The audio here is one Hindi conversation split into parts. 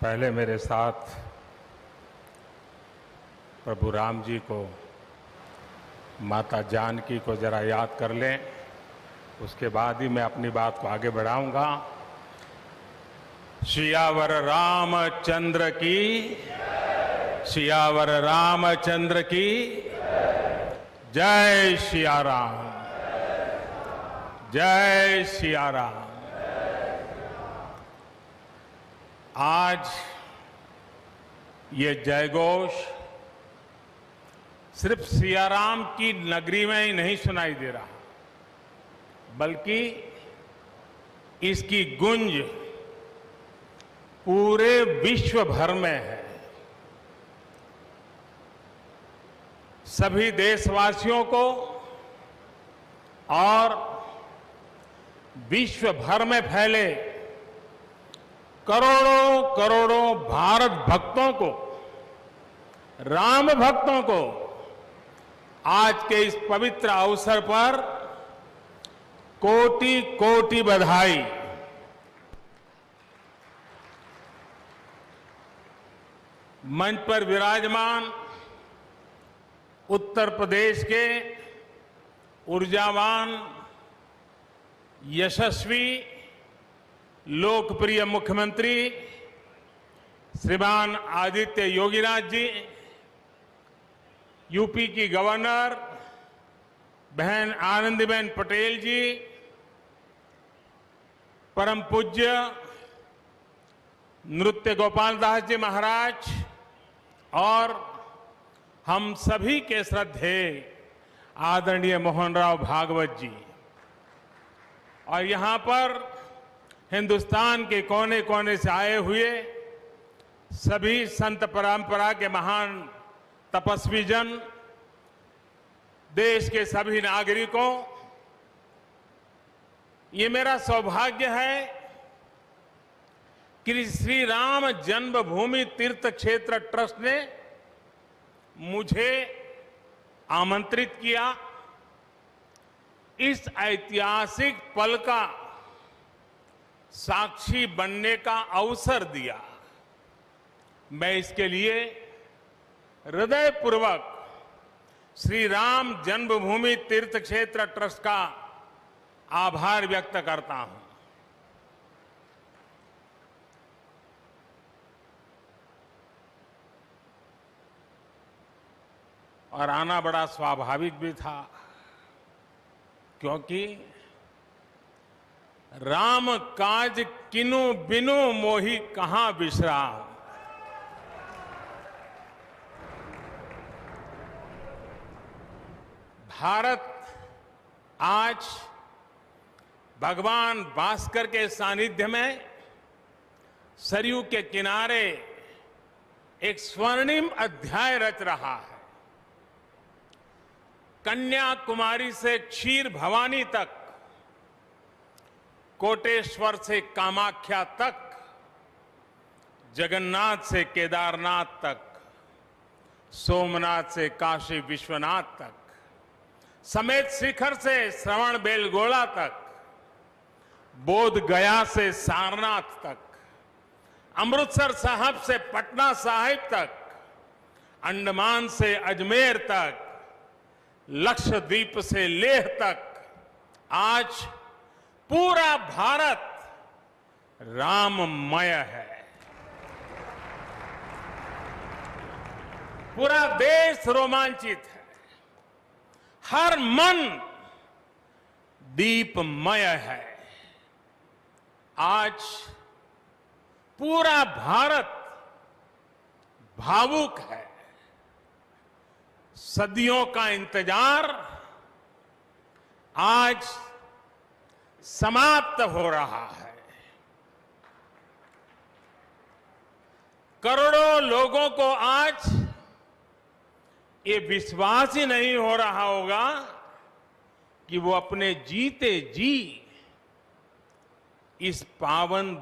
पहले मेरे साथ प्रभु राम जी को, माता जानकी को जरा याद कर लें, उसके बाद ही मैं अपनी बात को आगे बढ़ाऊंगा। सियावर रामचंद्र की, सियावर रामचंद्र की जय सिया राम, जय सिया राम। आज ये जयघोष सिर्फ सियाराम की नगरी में ही नहीं सुनाई दे रहा, बल्कि इसकी गूंज पूरे विश्व भर में है। सभी देशवासियों को और विश्व भर में फैले करोड़ों करोड़ों भारत भक्तों को, राम भक्तों को आज के इस पवित्र अवसर पर कोटि कोटि बधाई। मंच पर विराजमान उत्तर प्रदेश के ऊर्जावान, यशस्वी, लोकप्रिय मुख्यमंत्री श्रीमान आदित्य योगीनाथ जी, यूपी की गवर्नर बहन आनंदीबेन पटेल जी, परम पूज्य नृत्य गोपाल दास जी महाराज और हम सभी के श्रद्धेय आदरणीय मोहनराव भागवत जी, और यहां पर हिंदुस्तान के कोने कोने से आए हुए सभी संत परंपरा के महान तपस्वी जन, देश के सभी नागरिकों, ये मेरा सौभाग्य है कि श्री राम जन्मभूमि तीर्थ क्षेत्र ट्रस्ट ने मुझे आमंत्रित किया, इस ऐतिहासिक पल का साक्षी बनने का अवसर दिया। मैं इसके लिए हृदयपूर्वक श्री राम जन्मभूमि तीर्थ क्षेत्र ट्रस्ट का आभार व्यक्त करता हूं। और आना बड़ा स्वाभाविक भी था, क्योंकि राम काज किनु बिनु मोहि कहां विश्राम। भारत आज भगवान भास्कर के सानिध्य में सरयू के किनारे एक स्वर्णिम अध्याय रच रहा है। कन्याकुमारी से क्षीर भवानी तक, कोटेश्वर से कामाख्या तक, जगन्नाथ से केदारनाथ तक, सोमनाथ से काशी विश्वनाथ तक, समेत शिखर से श्रवण बेलगोला तक, बोध गया से सारनाथ तक, अमृतसर साहब से पटना साहिब तक, अंडमान से अजमेर तक, लक्षद्वीप से लेह तक, आज पूरा भारत राममय है। पूरा देश रोमांचित है, हर मन दीपमय है। आज पूरा भारत भावुक है। सदियों का इंतजार आज समाप्त हो रहा है। करोड़ों लोगों को आज ये विश्वास ही नहीं हो रहा होगा कि वो अपने जीते जी इस पावन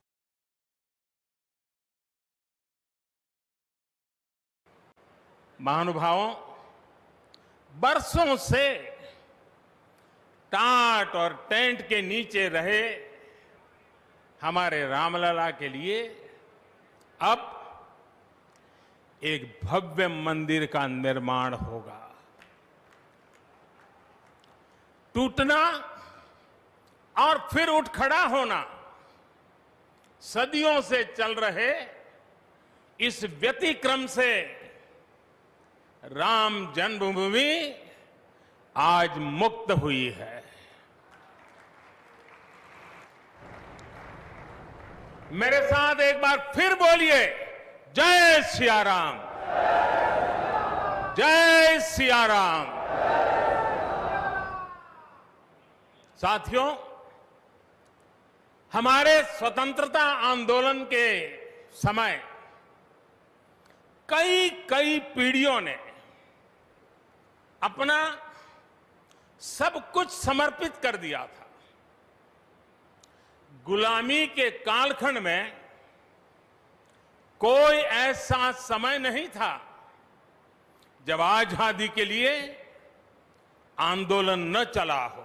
महानुभावों, बरसों से टाट और टेंट के नीचे रहे हमारे रामलला के लिए अब एक भव्य मंदिर का निर्माण होगा। टूटना और फिर उठ खड़ा होना, सदियों से चल रहे इस व्यतिक्रम से राम जन्मभूमि आज मुक्त हुई है। मेरे साथ एक बार फिर बोलिए, जय सिया राम, जय सिया राम। साथियों, हमारे स्वतंत्रता आंदोलन के समय कई पीढ़ियों ने अपना सब कुछ समर्पित कर दिया था। गुलामी के कालखंड में कोई ऐसा समय नहीं था जब आजादी के लिए आंदोलन न चला हो।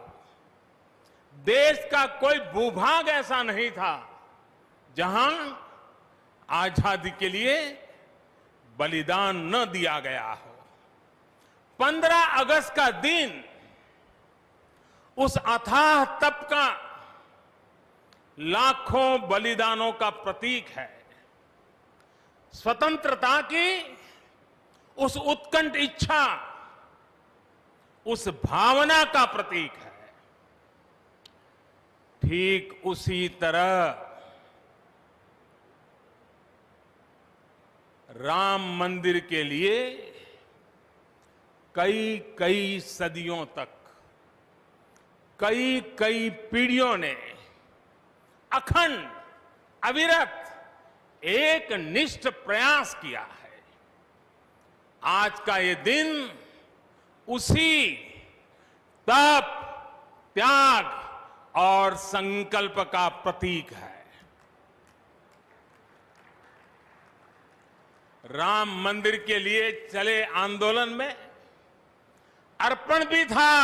देश का कोई भूभाग ऐसा नहीं था जहां आजादी के लिए बलिदान न दिया गया हो। 15 अगस्त का दिन उस अथाह तप का, लाखों बलिदानों का प्रतीक है। स्वतंत्रता की उस उत्कंठ इच्छा, उस भावना का प्रतीक है। ठीक उसी तरह राम मंदिर के लिए कई सदियों तक, कई पीढ़ियों ने अखंड, अविरत एक निष्ठ प्रयास किया है। आज का ये दिन उसी तप, त्याग और संकल्प का प्रतीक है। राम मंदिर के लिए चले आंदोलन में अर्पण भी था,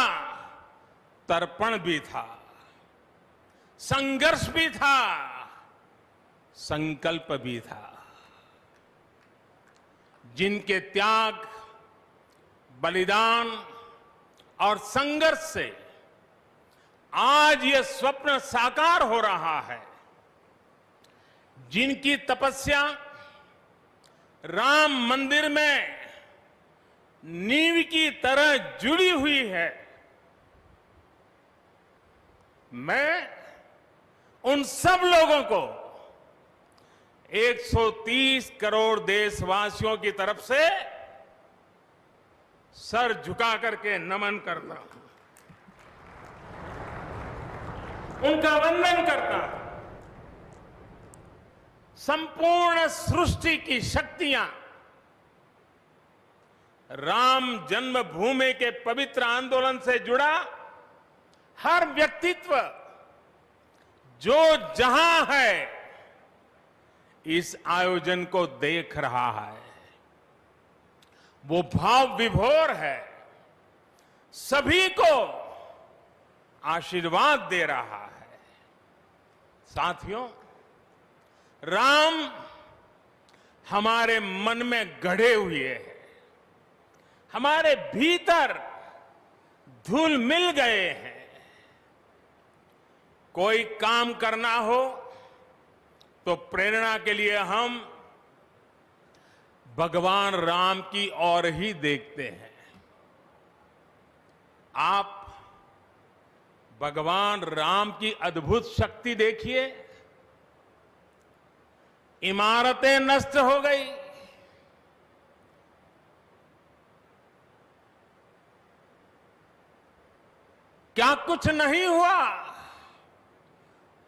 तर्पण भी था, संघर्ष भी था, संकल्प भी था। जिनके त्याग, बलिदान और संघर्ष से आज ये स्वप्न साकार हो रहा है, जिनकी तपस्या राम मंदिर में नींव की तरह जुड़ी हुई है, मैं उन सब लोगों को 130 करोड़ देशवासियों की तरफ से सर झुका करके नमन करता हूं, उनका वंदन करता हूं। संपूर्ण सृष्टि की शक्तियां राम जन्मभूमि के पवित्र आंदोलन से जुड़ा हर व्यक्तित्व जो जहां है इस आयोजन को देख रहा है, वो भाव विभोर है, सभी को आशीर्वाद दे रहा है। साथियों, राम हमारे मन में गढ़े हुए हैं, हमारे भीतर धुल मिल गए हैं। कोई काम करना हो तो प्रेरणा के लिए हम भगवान राम की ओर ही देखते हैं। आप भगवान राम की अद्भुत शक्ति देखिए। इमारतें नष्ट हो गई, क्या कुछ नहीं हुआ?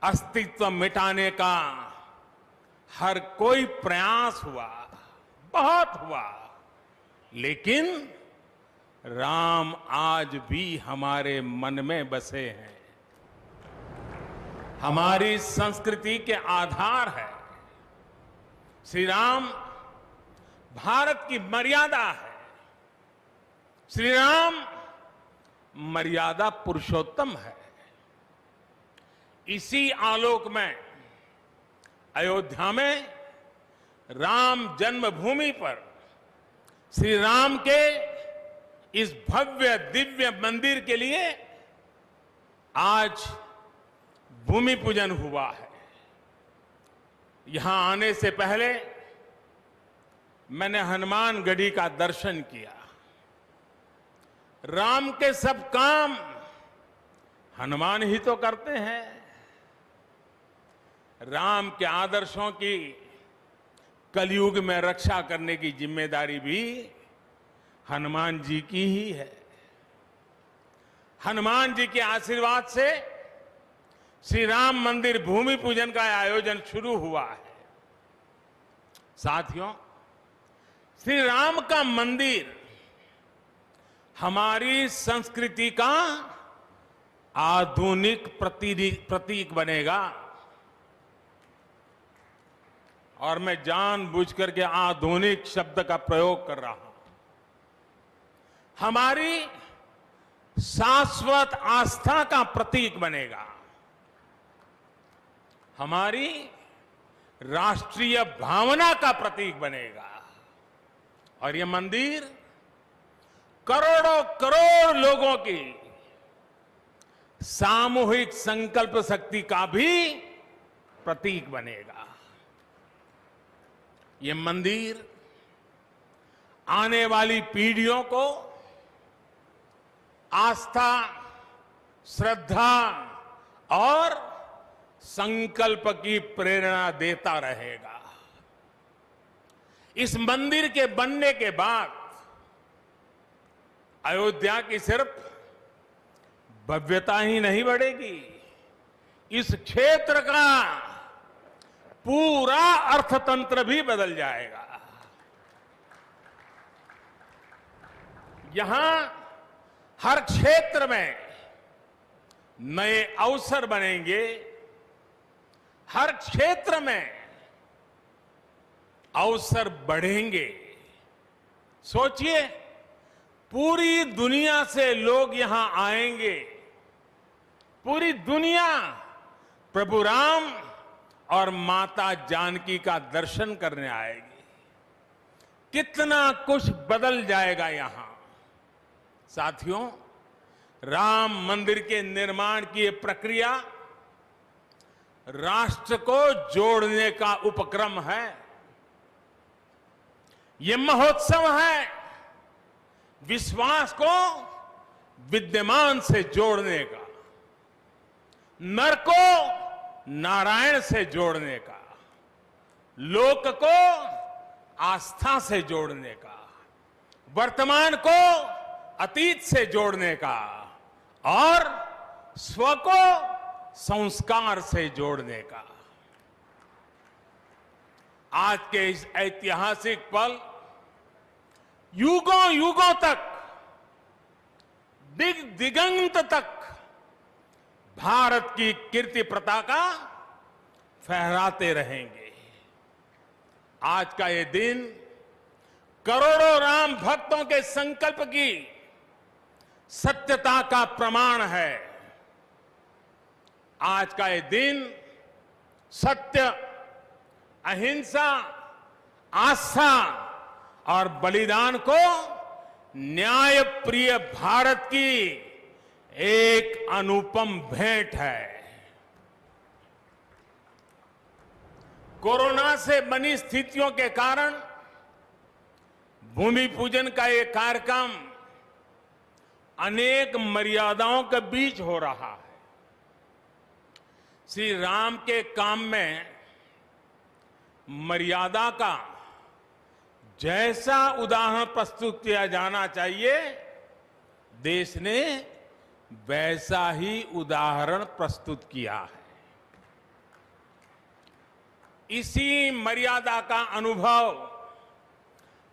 अस्तित्व मिटाने का हर कोई प्रयास हुआ, बहुत हुआ, लेकिन राम आज भी हमारे मन में बसे हैं, हमारी संस्कृति के आधार है। श्री राम भारत की मर्यादा है। श्री राम मर्यादा पुरुषोत्तम है। इसी आलोक में अयोध्या में राम जन्मभूमि पर श्री राम के इस भव्य दिव्य मंदिर के लिए आज भूमि पूजन हुआ है। यहां आने से पहले मैंने हनुमानगढ़ी का दर्शन किया। राम के सब काम हनुमान ही तो करते हैं। राम के आदर्शों की कलयुग में रक्षा करने की जिम्मेदारी भी हनुमान जी की ही है। हनुमान जी के आशीर्वाद से श्री राम मंदिर भूमि पूजन का आयोजन शुरू हुआ है। साथियों, श्री राम का मंदिर हमारी संस्कृति का आधुनिक प्रतीक बनेगा। और मैं जानबूझकर के आधुनिक शब्द का प्रयोग कर रहा हूं। हमारी शाश्वत आस्था का प्रतीक बनेगा। हमारी राष्ट्रीय भावना का प्रतीक बनेगा। और यह मंदिर करोड़ों करोड़ लोगों की सामूहिक संकल्प शक्ति का भी प्रतीक बनेगा। ये मंदिर आने वाली पीढ़ियों को आस्था, श्रद्धा और संकल्प की प्रेरणा देता रहेगा। इस मंदिर के बनने के बाद अयोध्या की सिर्फ भव्यता ही नहीं बढ़ेगी, इस क्षेत्र का पूरा अर्थतंत्र भी बदल जाएगा। यहां हर क्षेत्र में नए अवसर बनेंगे। हर क्षेत्र में अवसर बढ़ेंगे। सोचिए, पूरी दुनिया से लोग यहां आएंगे। पूरी दुनिया प्रभु राम और माता जानकी का दर्शन करने आएगी। कितना कुछ बदल जाएगा यहां। साथियों, राम मंदिर के निर्माण की ये प्रक्रिया राष्ट्र को जोड़ने का उपक्रम है। ये महोत्सव है विश्वास को विद्यमान से जोड़ने का, नर को नारायण से जोड़ने का, लोक को आस्था से जोड़ने का, वर्तमान को अतीत से जोड़ने का और स्व को संस्कार से जोड़ने का। आज के इस ऐतिहासिक पल युगों युगों तक, दिगंत तक भारत की कीर्ति पताका फहराते रहेंगे। आज का ये दिन करोड़ों राम भक्तों के संकल्प की सत्यता का प्रमाण है। आज का ये दिन सत्य, अहिंसा, आस्था और बलिदान को न्याय प्रिय भारत की एक अनुपम भेंट है। कोरोना से बनी स्थितियों के कारण भूमि पूजन का ये कार्यक्रम अनेक मर्यादाओं के बीच हो रहा है। श्री राम के काम में मर्यादा का जैसा उदाहरण प्रस्तुत किया जाना चाहिए, देश ने वैसा ही उदाहरण प्रस्तुत किया है। इसी मर्यादा का अनुभव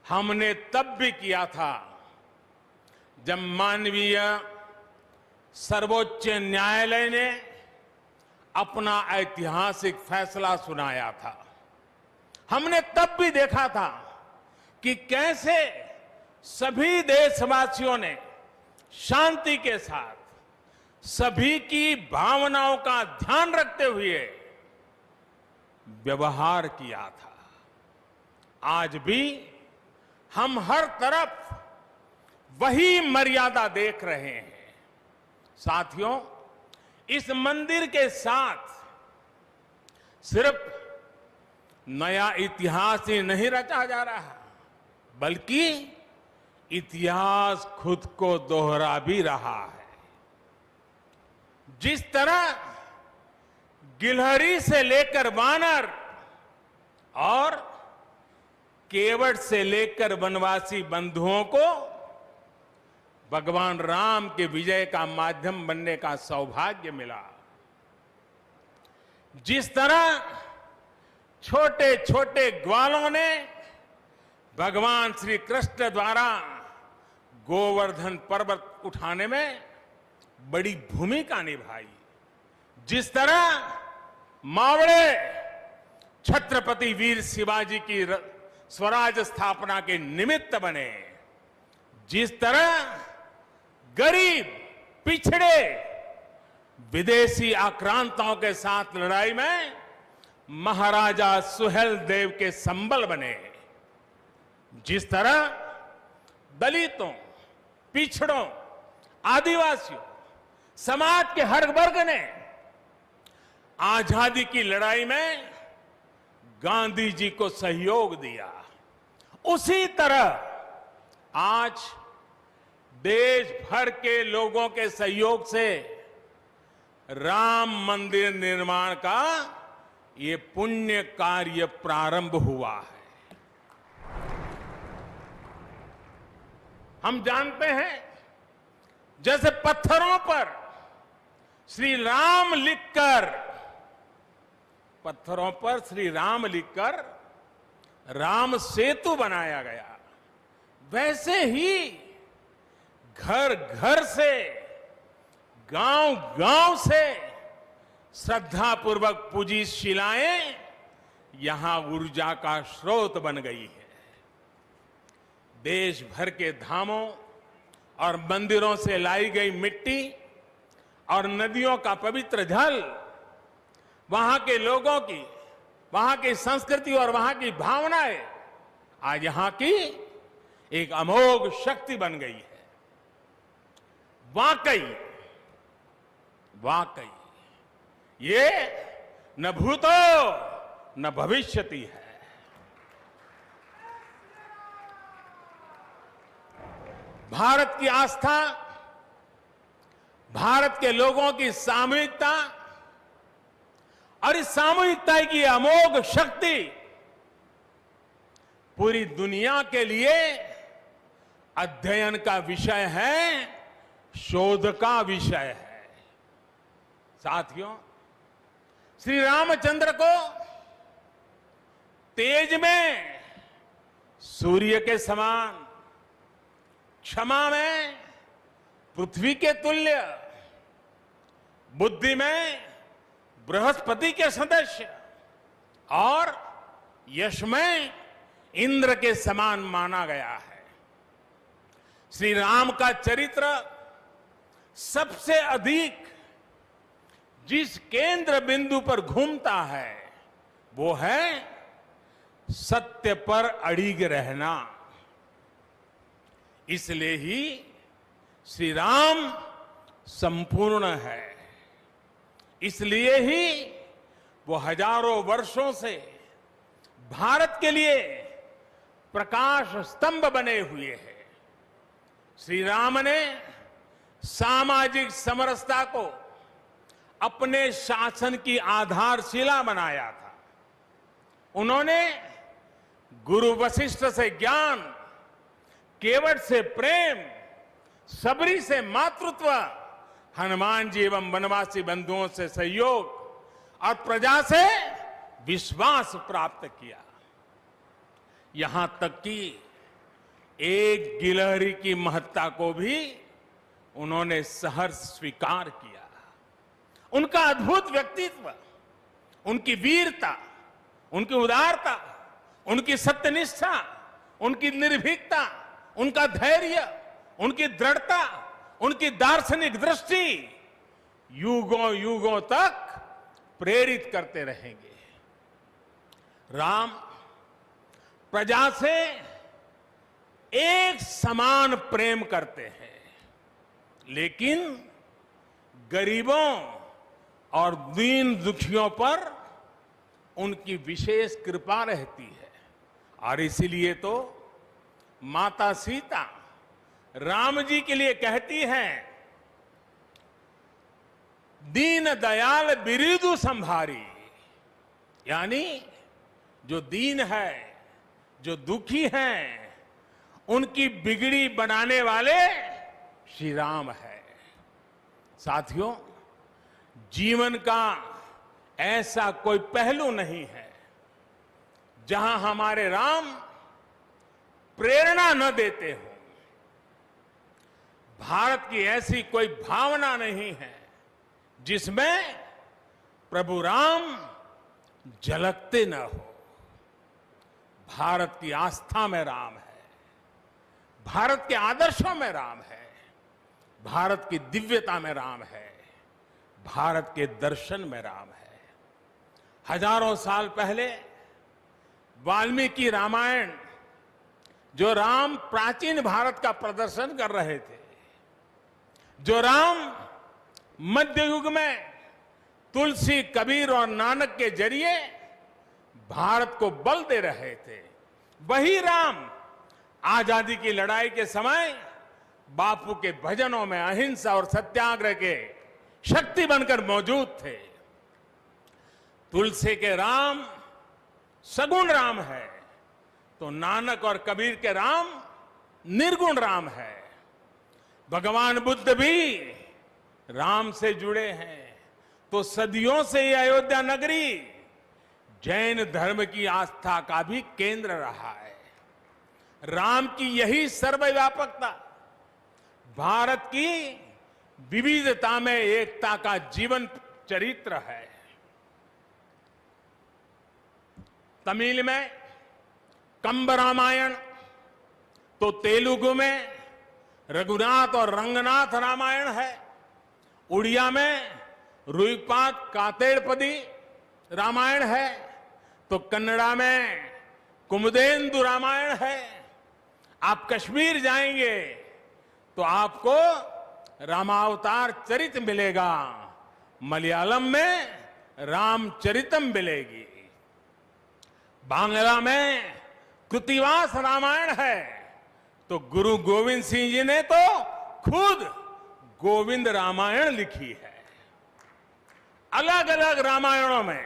हमने तब भी किया था जब माननीय सर्वोच्च न्यायालय ने अपना ऐतिहासिक फैसला सुनाया था। हमने तब भी देखा था कि कैसे सभी देशवासियों ने शांति के साथ सभी की भावनाओं का ध्यान रखते हुए व्यवहार किया था। आज भी हम हर तरफ वही मर्यादा देख रहे हैं। साथियों, इस मंदिर के साथ सिर्फ नया इतिहास ही नहीं रचा जा रहा, बल्कि इतिहास खुद को दोहरा भी रहा है। जिस तरह गिलहरी से लेकर वानर और केवट से लेकर वनवासी बंधुओं को भगवान राम के विजय का माध्यम बनने का सौभाग्य मिला, जिस तरह छोटे छोटे ग्वालों ने भगवान श्री कृष्ण द्वारा गोवर्धन पर्वत उठाने में बड़ी भूमिका निभाई, जिस तरह मावड़े छत्रपति वीर शिवाजी की स्वराज स्थापना के निमित्त बने, जिस तरह गरीब पिछड़े विदेशी आक्रांताओं के साथ लड़ाई में महाराजा सुहेल देव के संबल बने, जिस तरह दलितों, पिछड़ों, आदिवासियों, समाज के हर वर्ग ने आजादी की लड़ाई में गांधी जी को सहयोग दिया, उसी तरह आज देश भर के लोगों के सहयोग से राम मंदिर निर्माण का ये पुण्य कार्य प्रारंभ हुआ है। हम जानते हैं, जैसे पत्थरों पर श्री राम लिखकर राम सेतु बनाया गया, वैसे ही घर घर से, गांव गांव से श्रद्धापूर्वक पूजी शिलाएं यहां ऊर्जा का स्रोत बन गई है। देश भर के धामों और मंदिरों से लाई गई मिट्टी और नदियों का पवित्र जल वहां के लोगों की, वहां की संस्कृति और वहां की भावनाएं आज यहां की एक अमोघ शक्ति बन गई है। वाकई ये न भूतो न भविष्यति है। भारत की आस्था, भारत के लोगों की सामूहिकता और इस सामूहिकता की अमोघ शक्ति पूरी दुनिया के लिए अध्ययन का विषय है, शोध का विषय है। साथियों, श्री रामचंद्र को तेज में सूर्य के समान, क्षमा में पृथ्वी के तुल्य, बुद्धि में बृहस्पति के सदस्य और यश में इंद्र के समान माना गया है। श्री राम का चरित्र सबसे अधिक जिस केंद्र बिंदु पर घूमता है वो है सत्य पर अड़िग रहना। इसलिए ही श्री राम संपूर्ण है, इसलिए ही वो हजारों वर्षों से भारत के लिए प्रकाश स्तंभ बने हुए हैं। श्री राम ने सामाजिक समरसता को अपने शासन की आधारशिला बनाया था। उन्होंने गुरु वशिष्ठ से ज्ञान, केवट से प्रेम, सबरी से मातृत्व, हनुमान जी एवं वनवासी बंधुओं से सहयोग और प्रजा से विश्वास प्राप्त किया। यहां तक कि एक गिलहरी की महत्ता को भी उन्होंने सहर्ष स्वीकार किया। उनका अद्भुत व्यक्तित्व, उनकी वीरता, उनकी उदारता, उनकी सत्यनिष्ठा, उनकी निर्भीकता, उनका धैर्य, उनकी दृढ़ता, उनकी दार्शनिक दृष्टि युगों युगों तक प्रेरित करते रहेंगे। राम प्रजा से एक समान प्रेम करते हैं, लेकिन गरीबों और दीन दुखियों पर उनकी विशेष कृपा रहती है। और इसीलिए तो माता सीता राम जी के लिए कहती हैं, दीन दयाल बिरिदु संभारी, यानी जो दीन है, जो दुखी हैं, उनकी बिगड़ी बनाने वाले श्री राम है। साथियों, जीवन का ऐसा कोई पहलू नहीं है जहां हमारे राम प्रेरणा न देते हो। भारत की ऐसी कोई भावना नहीं है जिसमें प्रभु राम झलकते न हो। भारत की आस्था में राम है, भारत के आदर्शों में राम है, भारत की दिव्यता में राम है, भारत के दर्शन में राम है। हजारों साल पहले वाल्मीकि रामायण, जो राम प्राचीन भारत का प्रदर्शन कर रहे थे, जो राम मध्य युग में तुलसी, कबीर और नानक के जरिए भारत को बल दे रहे थे, वही राम आजादी की लड़ाई के समय बापू के भजनों में अहिंसा और सत्याग्रह के शक्ति बनकर मौजूद थे। तुलसी के राम सगुण राम है, तो नानक और कबीर के राम निर्गुण राम है। भगवान बुद्ध भी राम से जुड़े हैं, तो सदियों से ये अयोध्या नगरी जैन धर्म की आस्था का भी केंद्र रहा है। राम की यही सर्वव्यापकता भारत की विविधता में एकता का जीवन चरित्र है। तमिल में कंब रामायण, तो तेलुगु में रघुनाथ और रंगनाथ रामायण है। उड़िया में रुईपात कातेड़पदी रामायण है, तो कन्नड़ा में कुमुदेंदु रामायण है। आप कश्मीर जाएंगे तो आपको रामावतार चरित मिलेगा, मलयालम में रामचरितम मिलेगी, बांग्ला में कृतिवास रामायण है, तो गुरु गोविंद सिंह जी ने तो खुद गोविंद रामायण लिखी है। अलग अलग रामायणों में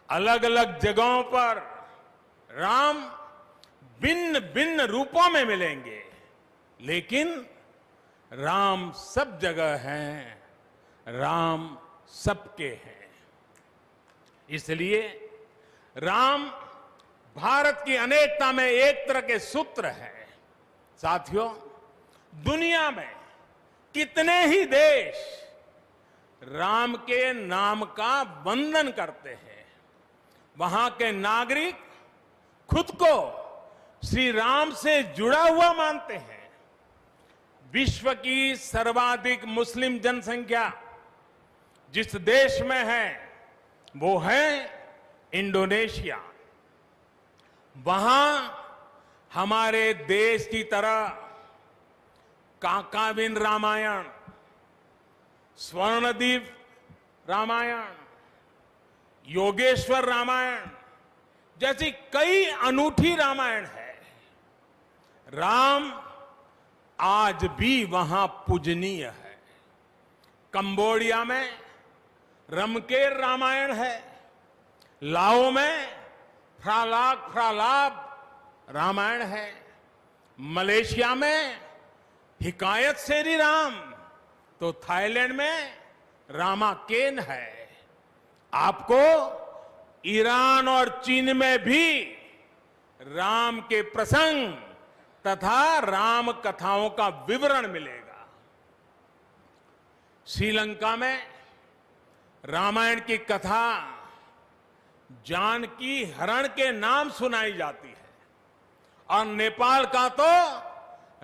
अलग अलग जगहों पर राम भिन्न भिन्न रूपों में मिलेंगे, लेकिन राम सब जगह हैं, राम सबके हैं। इसलिए राम भारत की अनेकता में एक तरह के सूत्र है। साथियों, दुनिया में कितने ही देश राम के नाम का वंदन करते हैं, वहां के नागरिक खुद को श्री राम से जुड़ा हुआ मानते हैं। विश्व की सर्वाधिक मुस्लिम जनसंख्या जिस देश में है वो है इंडोनेशिया। वहां हमारे देश की तरह काकाविन रामायण, स्वर्णदीप रामायण, योगेश्वर रामायण जैसी कई अनूठी रामायण है। राम आज भी वहां पूजनीय है। कंबोडिया में रमकेर रामायण है, लाओ में फ्रालाप रामायण है, मलेशिया में हिकायत शेरी राम, तो थाईलैंड में रामाकेन है। आपको ईरान और चीन में भी राम के प्रसंग तथा राम कथाओं का विवरण मिलेगा। श्रीलंका में रामायण की कथा जानकी हरण के नाम सुनाई जाती है, और नेपाल का तो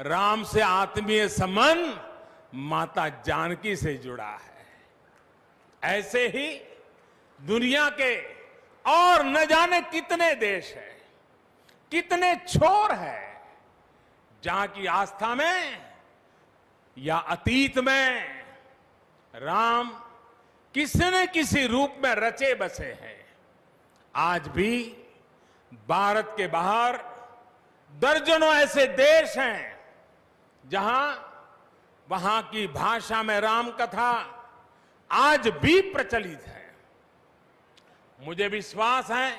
राम से आत्मीय संबंध माता जानकी से जुड़ा है। ऐसे ही दुनिया के और न जाने कितने देश हैं, कितने छोर हैं, जहां की आस्था में या अतीत में राम किसी न किसी रूप में रचे बसे हैं, आज भी भारत के बाहर दर्जनों ऐसे देश हैं जहां वहां की भाषा में राम कथा आज भी प्रचलित है। मुझे विश्वास है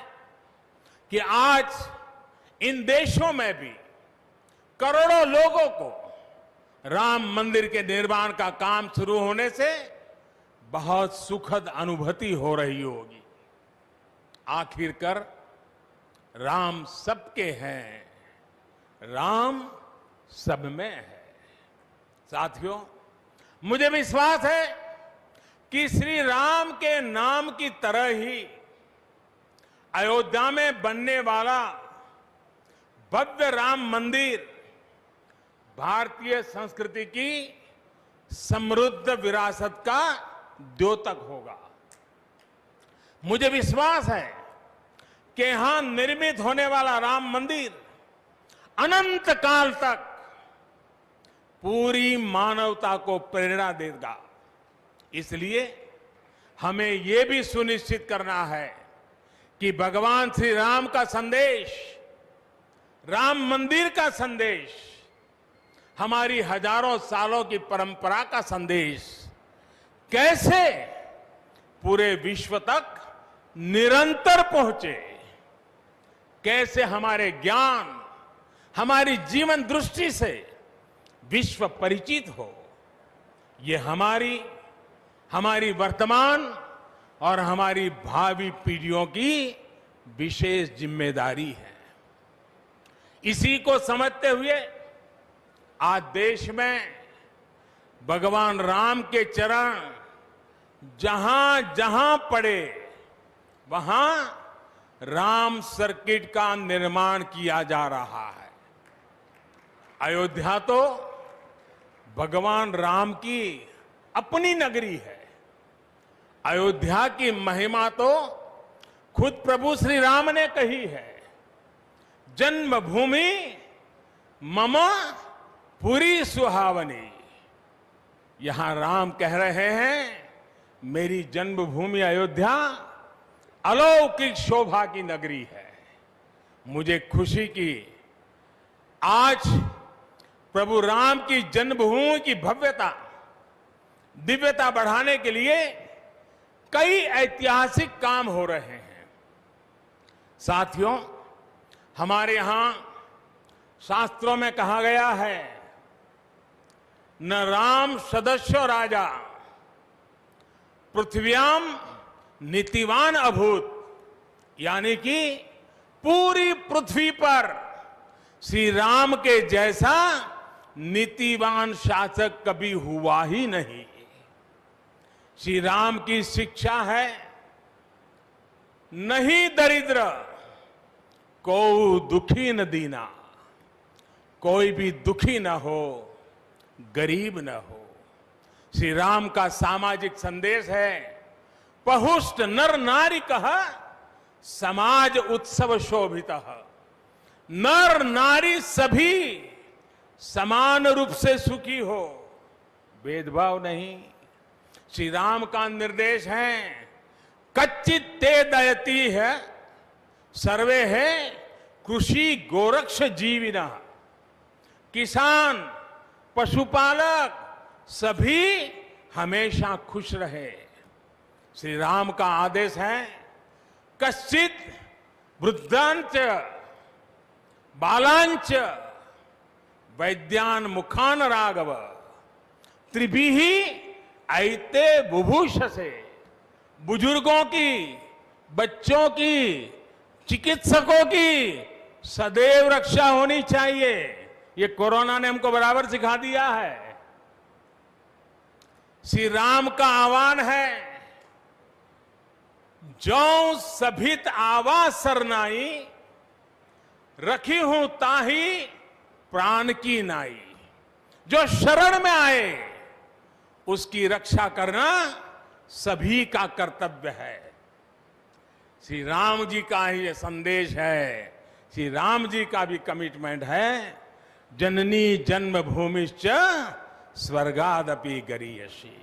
कि आज इन देशों में भी करोड़ों लोगों को राम मंदिर के निर्माण का काम शुरू होने से बहुत सुखद अनुभूति हो रही होगी। आखिरकार राम सबके हैं, राम सब में है। साथियों, मुझे विश्वास है कि श्री राम के नाम की तरह ही अयोध्या में बनने वाला भव्य राम मंदिर भारतीय संस्कृति की समृद्ध विरासत का द्योतक होगा। मुझे विश्वास है कि यहां निर्मित होने वाला राम मंदिर अनंत काल तक पूरी मानवता को प्रेरणा देगा। इसलिए हमें यह भी सुनिश्चित करना है कि भगवान श्री राम का संदेश, राम मंदिर का संदेश, हमारी हजारों सालों की परंपरा का संदेश कैसे पूरे विश्व तक निरंतर पहुंचे, कैसे हमारे ज्ञान, हमारी जीवन दृष्टि से विश्व परिचित हो, ये हमारी वर्तमान और हमारी भावी पीढ़ियों की विशेष जिम्मेदारी है। इसी को समझते हुए आज देश में भगवान राम के चरण जहां जहां पड़े वहां राम सर्किट का निर्माण किया जा रहा है। अयोध्या तो भगवान राम की अपनी नगरी है। अयोध्या की महिमा तो खुद प्रभु श्री राम ने कही है, जन्मभूमि मम पुरी सुहावनी। यहां राम कह रहे हैं, मेरी जन्मभूमि अयोध्या अलौकिक शोभा की नगरी है। मुझे खुशी की आज प्रभु राम की जन्मभूमि की भव्यता, दिव्यता बढ़ाने के लिए कई ऐतिहासिक काम हो रहे हैं। साथियों, हमारे यहां शास्त्रों में कहा गया है, न राम सदस्यो राजा पृथ्व्याम नीतिवान अभूत, यानी कि पूरी पृथ्वी पर श्री राम के जैसा नीतिवान शासक कभी हुआ ही नहीं। श्री राम की शिक्षा है, नहीं दरिद्र को दुखी न दीना, कोई भी दुखी न हो, गरीब न हो। श्री राम का सामाजिक संदेश है, पहुष्ट नर नारी कह समाज उत्सव शोभितः। नर नारी सभी समान रूप से सुखी हो, भेदभाव नहीं। श्री राम का निर्देश है, कच्चित ते दयती है सर्वे है कृषि गोरक्ष जीविना। किसान, पशुपालक सभी हमेशा खुश रहे। श्री राम का आदेश है, कश्चित वृद्धांच बालांच वैद्यान मुखान राघव त्रिभिहि ऐते बुभूषसे। बुजुर्गों की, बच्चों की, चिकित्सकों की सदैव रक्षा होनी चाहिए। ये कोरोना ने हमको बराबर सिखा दिया है। श्री राम का आह्वान है, जो सभित आवा सरनाई रखी हूं ताही प्राण की नाई। जो शरण में आए उसकी रक्षा करना सभी का कर्तव्य है। श्री राम जी का ही ये संदेश है, श्री राम जी का भी कमिटमेंट है, जननी जन्मभूमिश्च स्वर्गादपि गरीयसी।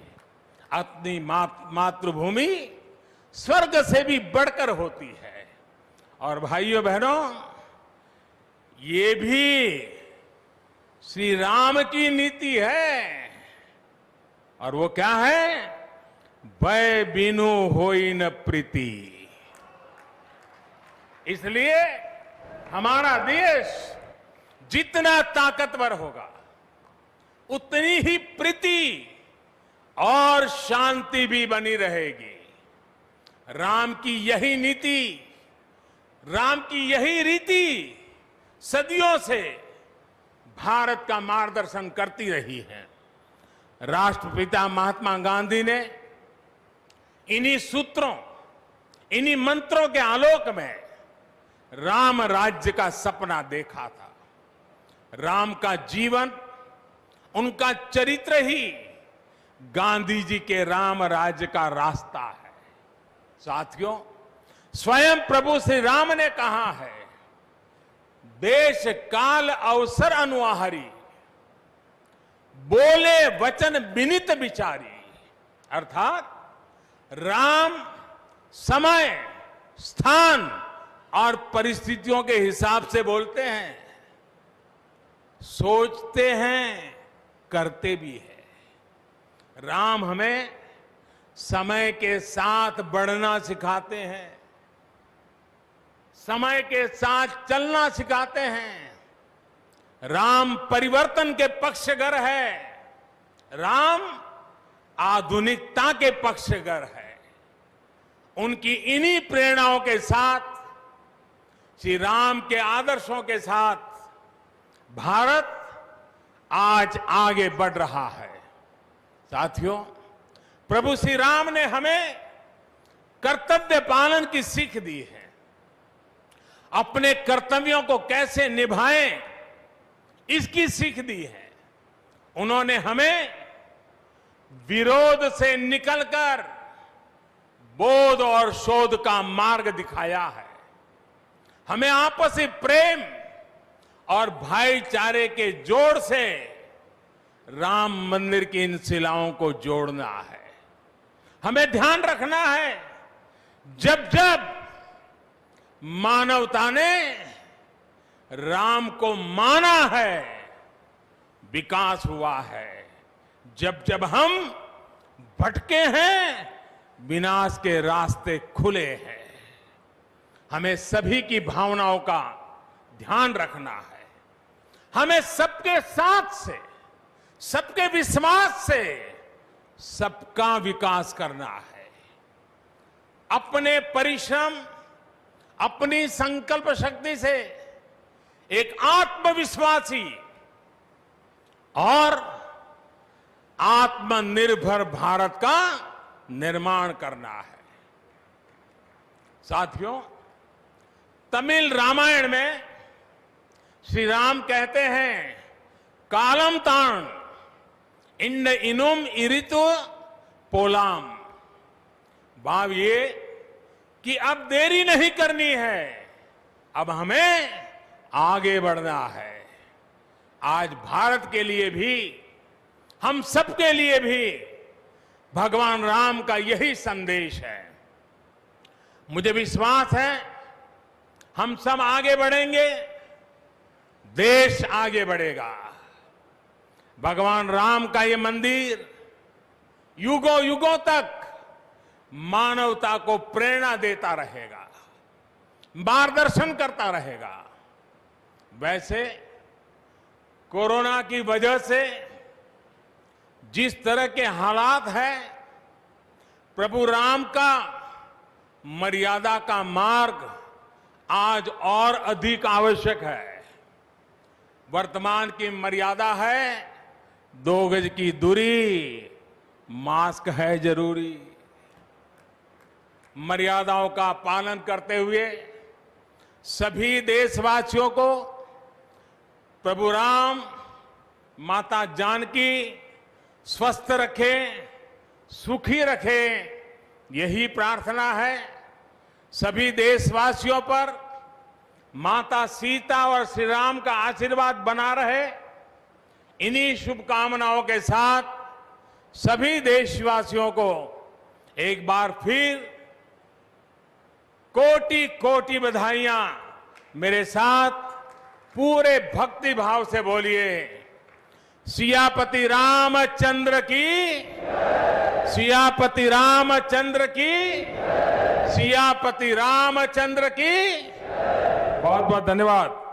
अपनी मातृभूमि स्वर्ग से भी बढ़कर होती है। और भाइयों बहनों, ये भी श्री राम की नीति है। और वो क्या है? भय बिनु होई न प्रीति। इसलिए हमारा देश जितना ताकतवर होगा, उतनी ही प्रीति और शांति भी बनी रहेगी। राम की यही नीति, राम की यही रीति सदियों से भारत का मार्गदर्शन करती रही है। राष्ट्रपिता महात्मा गांधी ने इन्हीं सूत्रों, इन्हीं मंत्रों के आलोक में राम राज्य का सपना देखा था। राम का जीवन, उनका चरित्र ही गांधी जी के राम राज्य का रास्ता है। साथियों, स्वयं प्रभु श्री राम ने कहा है, देश काल अवसर अनुआहारी, बोले वचन विनित विचारी। अर्थात राम समय, स्थान और परिस्थितियों के हिसाब से बोलते हैं, सोचते हैं, करते भी है। राम हमें समय के साथ बढ़ना सिखाते हैं, समय के साथ चलना सिखाते हैं। राम परिवर्तन के पक्षगर है, राम आधुनिकता के पक्षगर है। उनकी इन्हीं प्रेरणाओं के साथ, श्री राम के आदर्शों के साथ भारत आज आगे बढ़ रहा है। साथियों, प्रभु श्री राम ने हमें कर्तव्य पालन की सीख दी है। अपने कर्तव्यों को कैसे निभाएं, इसकी सीख दी है। उन्होंने हमें विरोध से निकलकर बोध और शोध का मार्ग दिखाया है। हमें आपसी प्रेम और भाईचारे के जोड़ से राम मंदिर की इन शिलाओं को जोड़ना है। हमें ध्यान रखना है, जब जब मानवता ने राम को माना है, विकास हुआ है। जब जब हम भटके हैं, विनाश के रास्ते खुले हैं। हमें सभी की भावनाओं का ध्यान रखना है। हमें सबके साथ से, सबके विश्वास से सबका विकास करना है। अपने परिश्रम, अपनी संकल्प शक्ति से एक आत्मविश्वासी और आत्मनिर्भर भारत का निर्माण करना है। साथियों, तमिल रामायण में श्री राम कहते हैं, कालम ताण इंड इनुम इरितु पोलाम। भाव ये कि अब देरी नहीं करनी है, अब हमें आगे बढ़ना है। आज भारत के लिए भी, हम सबके लिए भी भगवान राम का यही संदेश है। मुझे विश्वास है, हम सब आगे बढ़ेंगे, देश आगे बढ़ेगा। भगवान राम का ये मंदिर युगों युगों तक मानवता को प्रेरणा देता रहेगा, मार्गदर्शन करता रहेगा। वैसे कोरोना की वजह से जिस तरह के हालात हैं, प्रभु राम का मर्यादा का मार्ग आज और अधिक आवश्यक है। वर्तमान की मर्यादा है 2 गज की दूरी, मास्क है जरूरी। मर्यादाओं का पालन करते हुए सभी देशवासियों को प्रभु राम, माता जानकी स्वस्थ रखें, सुखी रखें, यही प्रार्थना है। सभी देशवासियों पर माता सीता और श्री राम का आशीर्वाद बना रहे, इन्हीं शुभकामनाओं के साथ सभी देशवासियों को एक बार फिर कोटि कोटि बधाइयां। मेरे साथ पूरे भक्ति भाव से बोलिए, सियापति रामचंद्र की, सियापति रामचंद्र की, सियापति रामचंद्र की। बहुत बहुत धन्यवाद।